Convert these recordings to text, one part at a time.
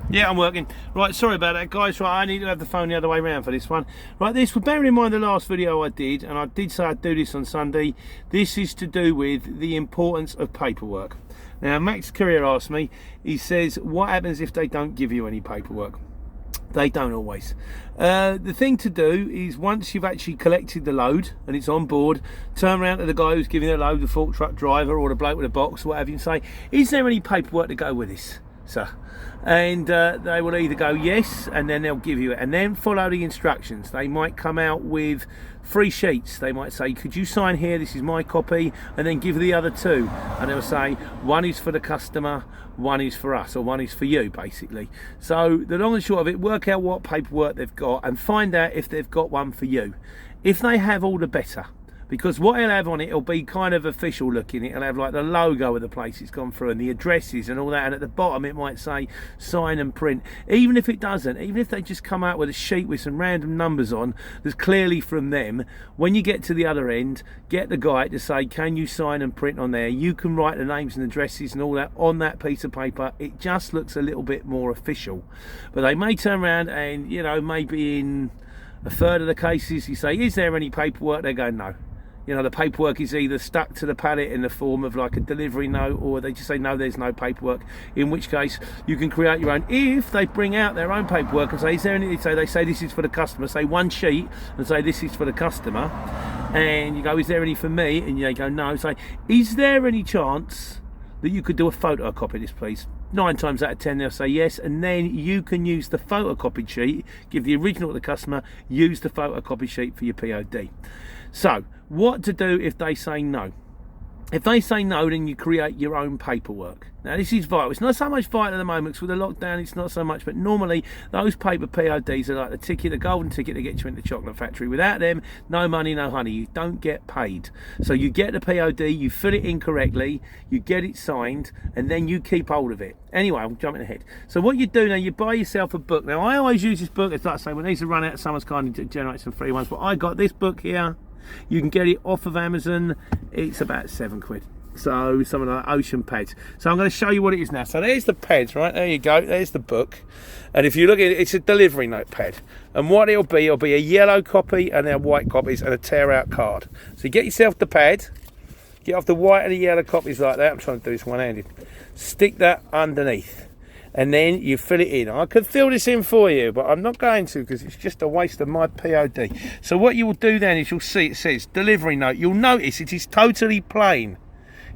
Yeah, I'm working. Right, sorry about that, guys. Right, I need to have the phone the other way around for this one. Right, this, bearing in mind the last video I did, and I did say I'd do this on Sunday, this is to do with the importance of paperwork. Now, Max Courier asked me, he says, what happens if they don't give you any paperwork? They don't always. The thing to do is, once you've actually collected the load and it's on board, turn around to the guy who's giving the load, the fork truck driver or the bloke with a box or whatever, and say, is there any paperwork to go with this, sir? And they will either go yes, and then they'll give you it, and then follow the instructions. They might come out with 3 sheets. They might say, could you sign here, this is my copy, and then give the other 2, and they'll say one is for the customer, one is for us, or one is for you, basically. So the long and short of it, work out what paperwork they've got and find out if they've got one for you. If they have, all the better, because what it'll have on it, it'll be kind of official looking. It'll have like the logo of the place it's gone through and the addresses and all that, and at the bottom it might say sign and print. Even if it doesn't, even if they just come out with a sheet with some random numbers on that's clearly from them, when you get to the other end, get the guy to say, can you sign and print on there? You can write the names and addresses and all that on that piece of paper. It just looks a little bit more official. But they may turn around and, you know, maybe in a third of the cases you say, is there any paperwork? They go, no. You know, the paperwork is either stuck to the pallet in the form of like a delivery note, or they just say, no, there's no paperwork, in which case you can create your own. If they bring out their own paperwork and say, is there any, so they say this is for the customer, say one sheet and say this is for the customer, and you go, is there any for me? And they go, no. Say, is there any chance that you could do a photocopy of this, please? 9 times out of 10 they'll say yes, and then you can use the photocopied sheet, give the original to the customer, use the photocopied sheet for your POD. So what to do if they say no? If they say no, then you create your own paperwork. Now this is vital. It's not so much vital at the moment because with the lockdown it's not so much, but normally those paper PODs are like the ticket, the golden ticket to get you into the chocolate factory. Without them, no money, no honey. You don't get paid. So you get the POD, you fill it in correctly, you get it signed, and then you keep hold of it. Anyway, I'm jumping ahead. So what you do now, you buy yourself a book. Now I always use this book, it's like I say, when these are run out, someone's kind of generate some free ones, but I got this book here. You can get it off of Amazon. It's about £7. So something like Ocean Pads. So I'm going to show you what it is now. So there's the pads, right? There you go. There's the book. And if you look at it, it's a delivery notepad. And what it'll be a yellow copy and then white copies and a tear out card. So you get yourself the pad, get off the white and the yellow copies like that. I'm trying to do this one-handed. Stick that underneath. And then you fill it in. I could fill this in for you, but I'm not going to because it's just a waste of my POD. So what you will do then is you'll see it says delivery note. You'll notice it is totally plain.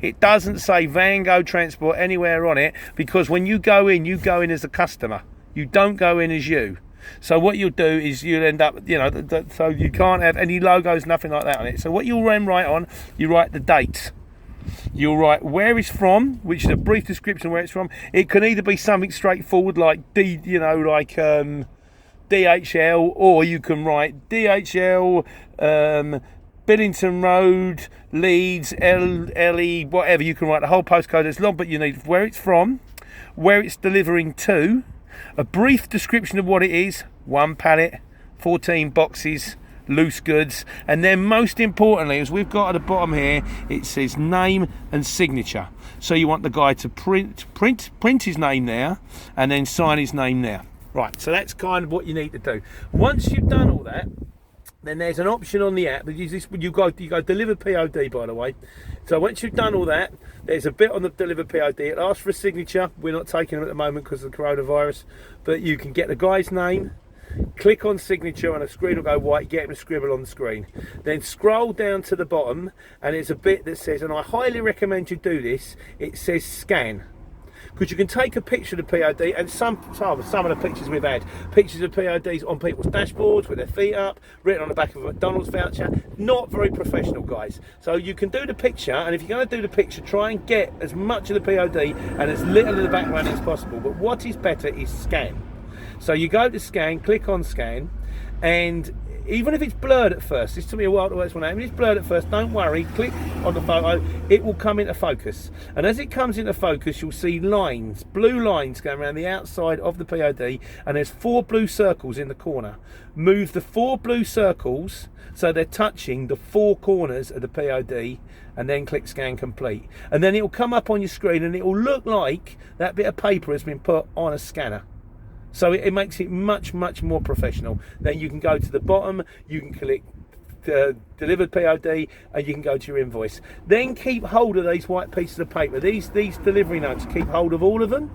It doesn't say Van Gogh Transport anywhere on it, because when you go in as a customer. You don't go in as you. So what you'll do is you'll end up, you know, so you can't have any logos, nothing like that on it. So what you'll then write on, you write the dates. You'll write where it's from, which is a brief description of where it's from. It can either be something straightforward like DHL, or you can write DHL, Billington Road, Leeds, LE, whatever. You can write the whole postcode as long, but you need where it's from, where it's delivering to, a brief description of what it is, 1 pallet, 14 boxes, loose goods, and then most importantly, as we've got at the bottom here, it says name and signature. So you want the guy to print his name there and then sign his name there. Right, so that's kind of what you need to do. Once you've done all that, then there's an option on the app. You go deliver POD, by the way. So once you've done all that, there's a bit on the deliver POD. It asks for a signature. We're not taking them at the moment because of the coronavirus, but you can get the guy's name, click on signature and a screen will go white, get him to scribble on the screen. Then scroll down to the bottom and there's a bit that says, and I highly recommend you do this, it says scan. Because you can take a picture of the POD, and some of the pictures we've had, pictures of PODs on people's dashboards with their feet up, written on the back of a McDonald's voucher. Not very professional, guys. So you can do the picture, and if you're going to do the picture, try and get as much of the POD and as little of the background as possible. But what is better is scan. So you go to scan, click on scan, and even if it's blurred at first, this took me a while to work this one out. If it's blurred at first, don't worry, click on the photo, it will come into focus. And as it comes into focus, you'll see lines, blue lines going around the outside of the POD, and there's 4 blue circles in the corner. Move the 4 blue circles so they're touching the 4 corners of the POD, and then click scan complete. And then it will come up on your screen and it will look like that bit of paper has been put on a scanner. So it makes it much more professional. Then you can go to the bottom, you can click delivered POD, and you can go to your invoice. Then keep hold of these white pieces of paper, these delivery notes. Keep hold of all of them,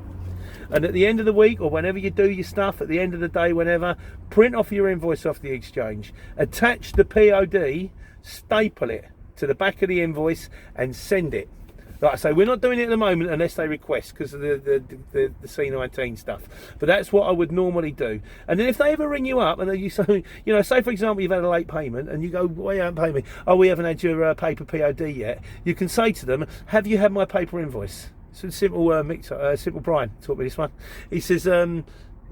and at the end of the week, or whenever you do your stuff, at the end of the day, whenever, print off your invoice off the exchange, attach the POD, staple it to the back of the invoice, and send it. Like I say, we're not doing it at the moment unless they request, because of the C19 stuff. But that's what I would normally do. And then if they ever ring you up and you say, you know, say for example you've had a late payment and you go, well, you haven't paid me. Oh, we haven't had your paper POD yet. You can say to them, have you had my paper invoice? So simple Brian taught me this one. He says,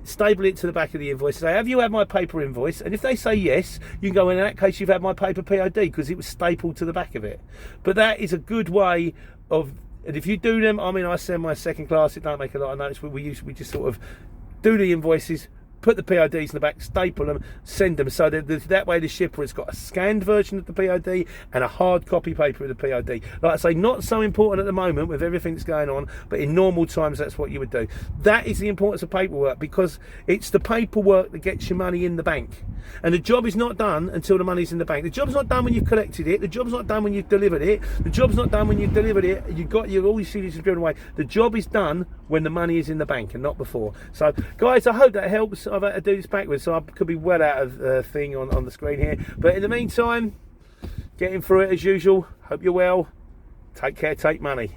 staple it to the back of the invoice. Say, have you had my paper invoice? And if they say yes, you can go, in that case, you've had my paper POD, because it was stapled to the back of it. But that is a good way of, and if you do them, I mean, I send my second class, it don't make a lot of notice. We just sort of do the invoices, put the PODs in the back, staple them, send them. So that way the shipper has got a scanned version of the POD and a hard copy paper of the POD. Like I say, not so important at the moment with everything that's going on, but in normal times that's what you would do. That is the importance of paperwork, because it's the paperwork that gets your money in the bank. And the job is not done until the money's in the bank. The job's not done when you've collected it. The job's not done when you've delivered it. The job's not done when you've delivered it. You've got all your CDs driven away. The job is done when the money is in the bank and not before. So guys, I hope that helps. I've had to do this backwards, so I could be well out of thing on the screen here. But in the meantime, getting through it as usual. Hope you're well. Take care, take money.